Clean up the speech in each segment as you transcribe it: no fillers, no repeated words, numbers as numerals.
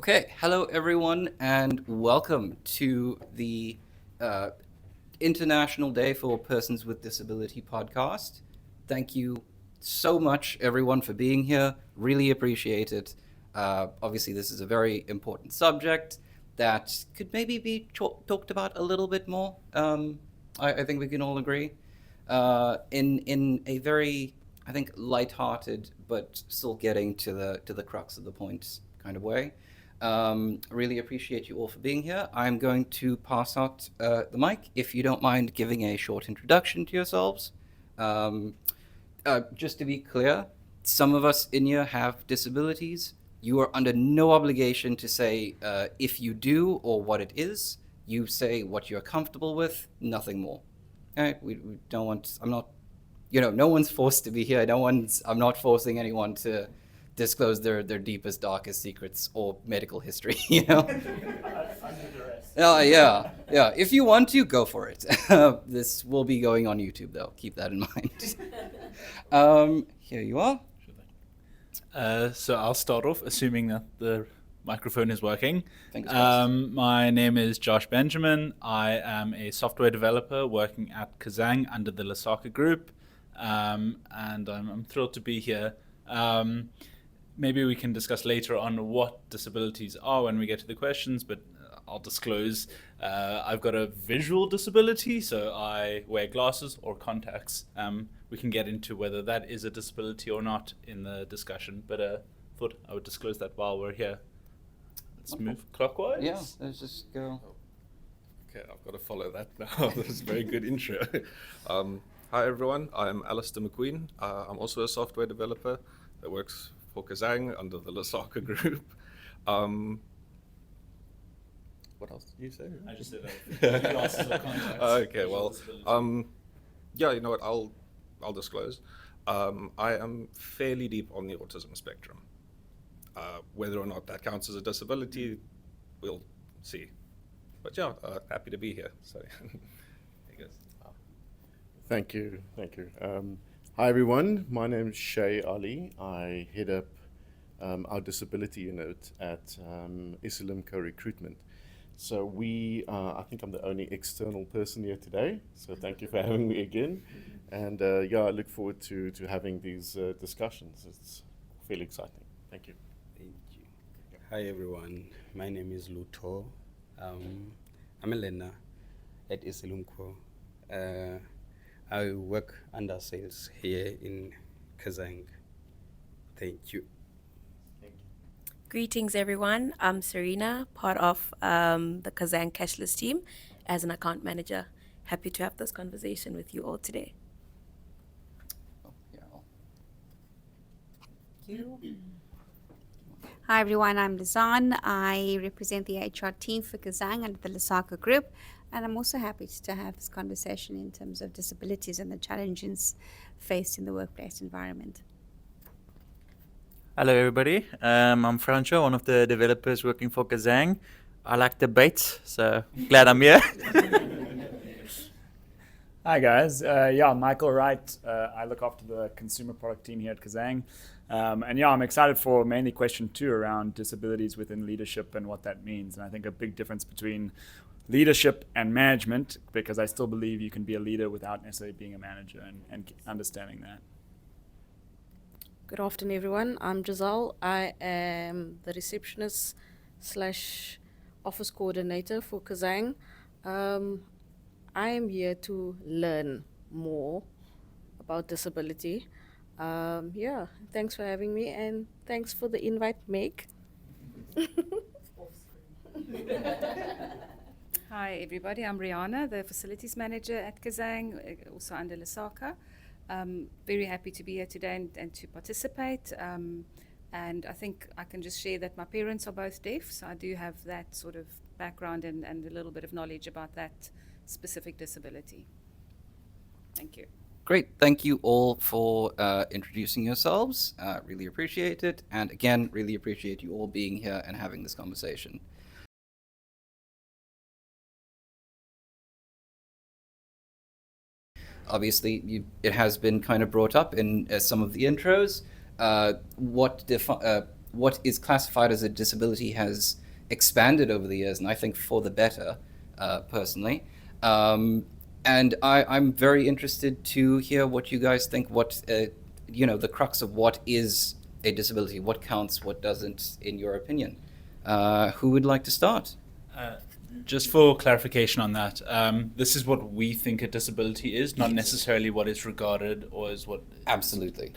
Okay, hello everyone, and welcome to the International Day for Persons with Disability podcast. Thank you so much, everyone, for being here. Really appreciate it. Obviously, this is a very important subject that could maybe be talked about a little bit more. I think we can all agree. In a very, I think, lighthearted but still getting to the crux of the point kind of way. Really appreciate you all for being here. I'm going to pass out the mic if you don't mind giving a short introduction to yourselves. Just to be clear, some of us in here have disabilities. You are under no obligation to say if you do or what it is. You say what you're comfortable with, nothing more. All right? We don't want, I'm not, no one's forced to be here. I'm not forcing anyone to disclose their deepest, darkest secrets or medical history, Under duress. Yeah. If you want to, go for it. This will be going on YouTube, though. Keep that in mind. Here you are. So I'll start off, assuming that the microphone is working. Fingers crossed. My name is Josh Benjamin. I am a software developer working at Kazang under the Lasaka Group, and I'm thrilled to be here. Maybe we can discuss later on what disabilities are when we get to the questions, but I'll disclose I've got a visual disability, so I wear glasses or contacts. We can get into whether that is a disability or not in the discussion, but thought I would disclose that while we're here. Let's move clockwise. Yeah, let's just go. Okay, I've got to follow that now. That was a very good intro. Hi everyone, I'm Alistair McQueen. I'm also a software developer that works for Kazang under the Lasaka Group. What else did you say? I just said glasses or contacts. Okay, well, yeah, you know what? I'll disclose. I am fairly deep on the autism spectrum. Whether or not that counts as a disability, we'll see. But yeah, happy to be here. So, I guess. Thank you. Hi everyone, my name is Shay Ali. I head up our disability unit at Isilimco Recruitment. So I think I'm the only external person here today, so thank you for having me again. And I look forward to having these discussions. It's fairly exciting. Thank you. Thank you. Hi everyone, my name is Luto. I'm a learner at Isilumko. I work under sales here in Kazang. Thank you. Greetings, everyone. I'm Serena, part of the Kazang cashless team as an account manager. Happy to have this conversation with you all today. Oh, yeah. Hi everyone, I'm Lizanne. I represent the HR team for Kazang under the Lasaka Group, and I'm also happy to have this conversation in terms of disabilities and the challenges faced in the workplace environment. Hello everybody, I'm Franco, one of the developers working for Kazang. I like debates, so glad I'm here. Hi guys, I'm Michael Wright. I look after the consumer product team here at Kazang. I'm excited for mainly question 2 around disabilities within leadership and what that means. And I think a big difference between leadership and management, because I still believe you can be a leader without necessarily being a manager and understanding that. Good afternoon, everyone. I'm Giselle. I am the receptionist / office coordinator for Kazang. I am here to learn more about disability. Thanks for having me, and thanks for the invite, Meg. Hi everybody, I'm Rihanna, the facilities manager at Kazang, also under Lasaka. Very happy to be here today and to participate. And I think I can just share that my parents are both deaf, so I do have that sort of background and a little bit of knowledge about that specific disability. Thank you. Great. Thank you all for introducing yourselves. Really appreciate it. And again, really appreciate you all being here and having this conversation. Obviously, it has been kind of brought up in some of the intros. what is classified as a disability has expanded over the years, and I think for the better, personally. And I'm very interested to hear what you guys think, what, the crux of what is a disability, what counts, what doesn't, in your opinion. Who would like to start? Just for clarification on that, this is what we think a disability is, not necessarily what is regarded or is what Absolutely.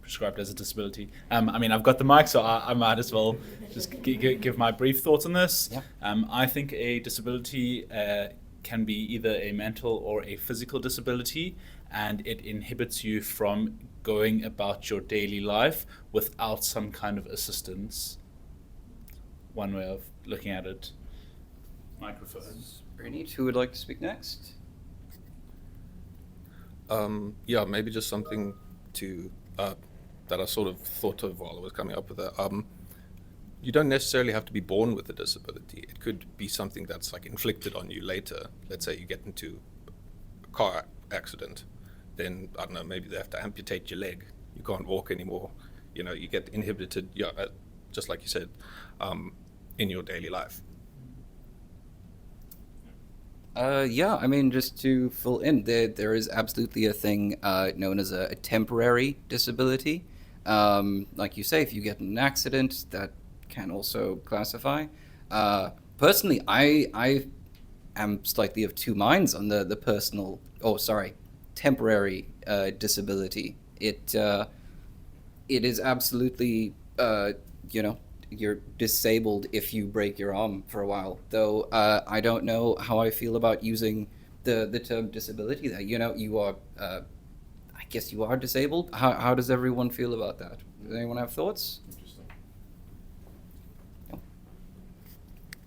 prescribed as a disability. I mean, I've got the mic, so I might as well just give my brief thoughts on this. Yeah. I think a disability can be either a mental or a physical disability, and it inhibits you from going about your daily life without some kind of assistance. One way of looking at it. Microphones. Bernit, who would like to speak next? Maybe just something to that I sort of thought of while I was coming up with it. You don't necessarily have to be born with a disability. It could be something that's like inflicted on you later. Let's say you get into a car accident, then I don't know, maybe they have to amputate your leg. You can't walk anymore. You get inhibited. Just like you said, in your daily life. I mean, just to fill in, there is absolutely a thing known as a temporary disability. Like you say, if you get in an accident, that can also classify. Personally, I am slightly of two minds on the temporary disability. It is absolutely, you're disabled if you break your arm for a while. Though I don't know how I feel about using the term disability there. You are, I guess you are disabled. How does everyone feel about that? Does anyone have thoughts?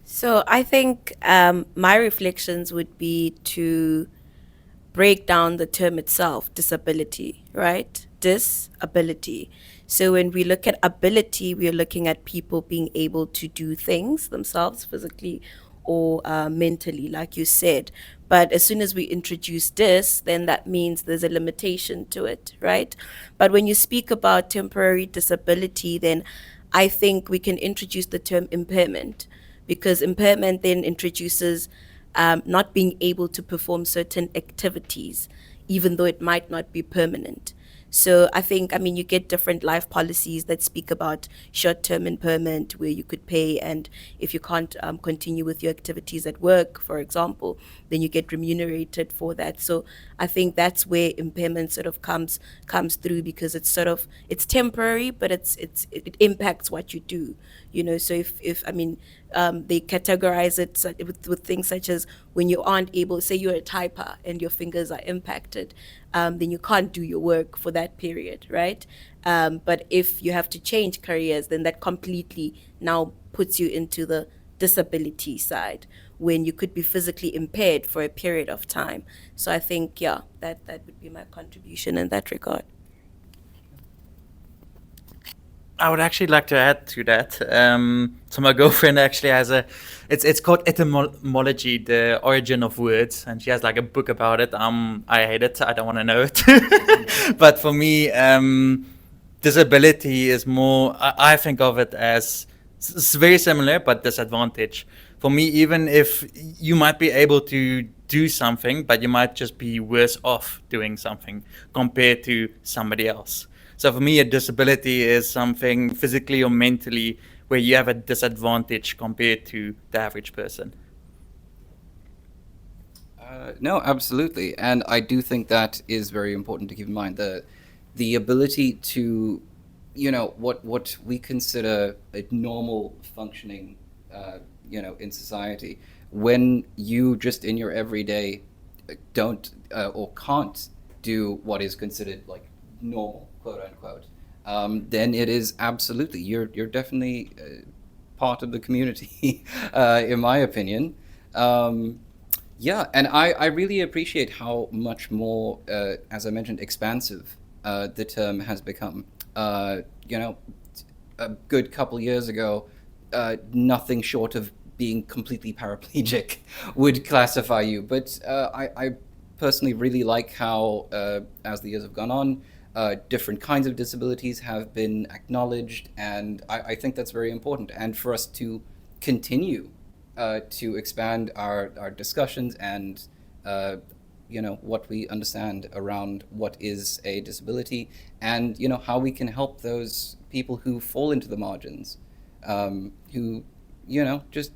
So I think my reflections would be to break down the term itself, disability, right? Disability. So when we look at ability, we are looking at people being able to do things themselves physically or mentally, like you said. But as soon as we introduce dis, then that means there's a limitation to it, right? But when you speak about temporary disability, then I think we can introduce the term impairment, because impairment then introduces not being able to perform certain activities, even though it might not be permanent. So I think, you get different life policies that speak about short-term impairment, where you could pay, and if you can't continue with your activities at work, for example, then you get remunerated for that. So I think that's where impairment sort of comes through, because it's temporary, but it impacts what you do. So if they categorize it with things such as when you aren't able, say you're a typer and your fingers are impacted, then you can't do your work for that period, right? But if you have to change careers, then that completely now puts you into the disability side, when you could be physically impaired for a period of time. So I think, that would be my contribution in that regard. I would actually like to add to that. So my girlfriend actually has it's called etymology, the origin of words, and she has like a book about it. I hate it. I don't want to know it. But for me, disability is more. I think of it as it's very similar, but disadvantage. For me, even if you might be able to do something, but you might just be worse off doing something compared to somebody else. So for me, a disability is something physically or mentally where you have a disadvantage compared to the average person. No, absolutely. And I do think that is very important to keep in mind. The ability to, what we consider a normal functioning, in society, when you just in your everyday don't or can't do what is considered like normal, quote unquote, then it is absolutely, you're definitely part of the community, in my opinion. And I really appreciate how much more, as I mentioned, expansive the term has become. A good couple years ago, nothing short of being completely paraplegic would classify you. But I personally really like how, as the years have gone on, different kinds of disabilities have been acknowledged, and I think that's very important. And for us to continue to expand our discussions and what we understand around what is a disability, and how we can help those people who fall into the margins, who just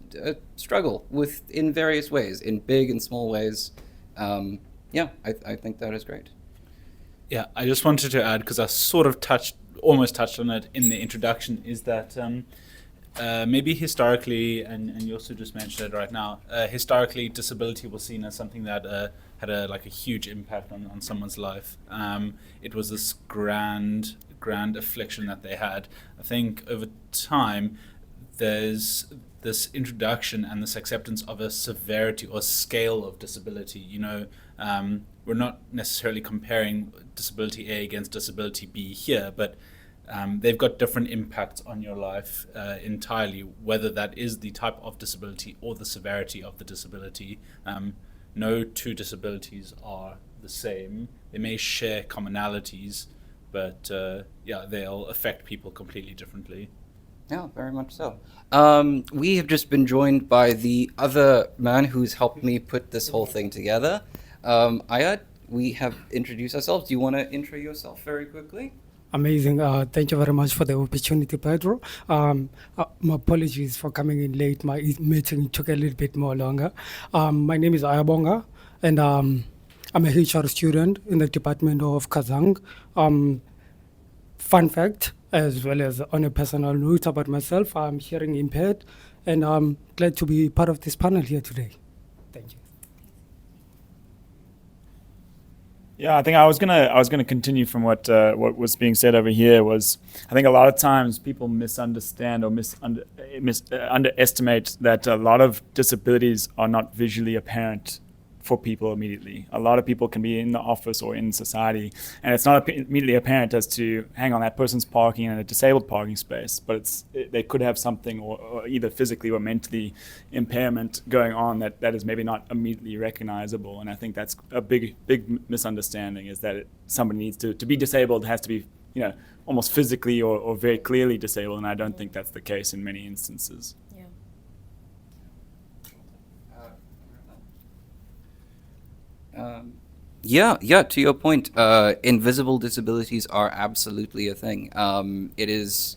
struggle in various ways, in big and small ways. I think that is great. Yeah, I just wanted to add, because I sort of almost touched on it in the introduction, is that maybe historically, and you also just mentioned it right now, historically disability was seen as something that had a huge impact on someone's life. It was this grand affliction that they had. I think over time there's this introduction and this acceptance of a severity or scale of disability. We're not necessarily comparing disability A against disability B here, but they've got different impacts on your life entirely, whether that is the type of disability or the severity of the disability. No two disabilities are the same. They may share commonalities, but they'll affect people completely differently. Yeah, very much so. We have just been joined by the other man who's helped me put this whole thing together. Ayad, we have introduced ourselves. Do you want to intro yourself very quickly? Amazing. Thank you very much for the opportunity, Pedro. My apologies for coming in late. My meeting took a little bit more longer. My name is Ayabonga, and I'm a HR student in the Department of Kazang. Fun fact, as well as on a personal note about myself, I'm hearing impaired, and I'm glad to be part of this panel here today. Thank you. Yeah, I think I was gonna continue from what was being said over here. I think a lot of times people misunderstand or underestimate that a lot of disabilities are not visually apparent for people immediately. A lot of people can be in the office or in society, and it's not immediately apparent as to, hang on, that person's parking in a disabled parking space, but they could have something or either physically or mentally impairment going on that is maybe not immediately recognizable. And I think that's a big misunderstanding, is that somebody needs to be disabled, has to be almost physically or very clearly disabled, and I don't think that's the case in many instances. To your point, invisible disabilities are absolutely a thing. It is,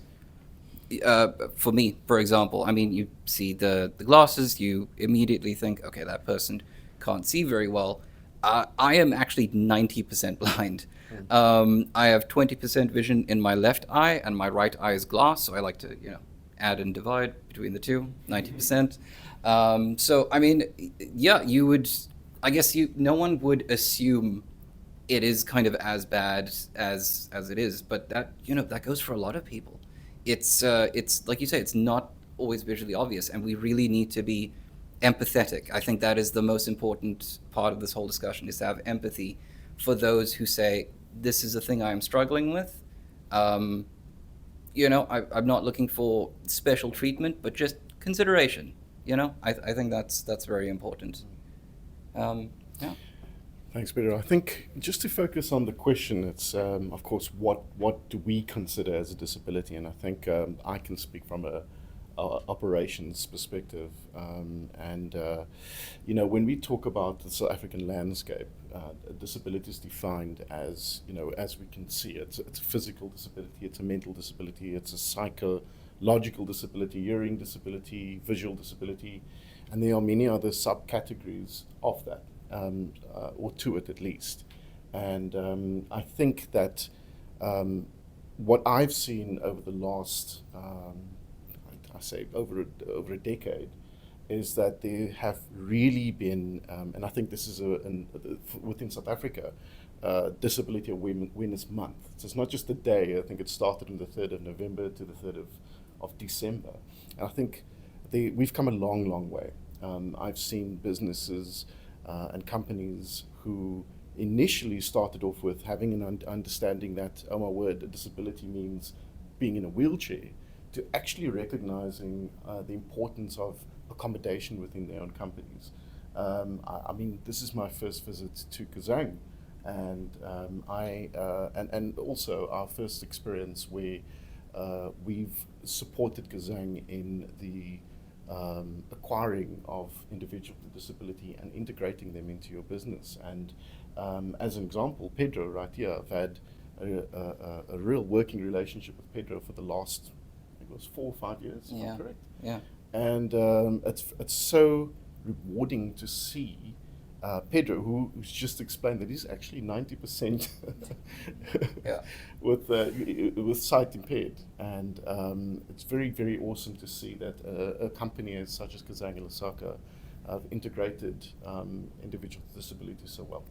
for me, for example, I mean, you see the glasses, you immediately think, okay, that person can't see very well. I am actually 90% blind. I have 20% vision in my left eye, and my right eye is glass, so I like to, add and divide between the two, 90%. So, I mean, you would... I guess no one would assume it is kind of as bad as it is, but that goes for a lot of people. It's like you say, it's not always visually obvious, and we really need to be empathetic. I think that is the most important part of this whole discussion, is to have empathy for those who say, this is a thing I am struggling with. I'm not looking for special treatment, but just consideration. I think that's very important. Thanks, Pedro. I think just to focus on the question, it's of course what do we consider as a disability, and I think I can speak from a operations perspective, when we talk about the South African landscape, disability is defined as as we can see it's a physical disability, it's a mental disability, it's a psychological disability, hearing disability, visual disability. And there are many other subcategories of that, or to it at least. And I think that what I've seen over the last, over a decade, is that there have really been, and I think this is within South Africa, Disability Awareness Month. So it's not just a day. I think it started on the 3rd of November to the 3rd of December. And I think we've come a long way. I've seen businesses and companies who initially started off with having an understanding that, oh my word, a disability means being in a wheelchair, to actually recognizing the importance of accommodation within their own companies. I mean, this is my first visit to Kazang, And and also our first experience where we've supported Kazang in the acquiring of individuals with disability and integrating them into your business. And as an example, Pedro right here, I've had a real working relationship with Pedro for the last, I think it was 4 or 5 years, if I'm correct? Yeah. And it's so rewarding to see Pedro, who's just explained that he's actually 90% with sight impaired, and it's very, very awesome to see that a company such as Kazang and Lusaka have integrated individuals with disabilities so well.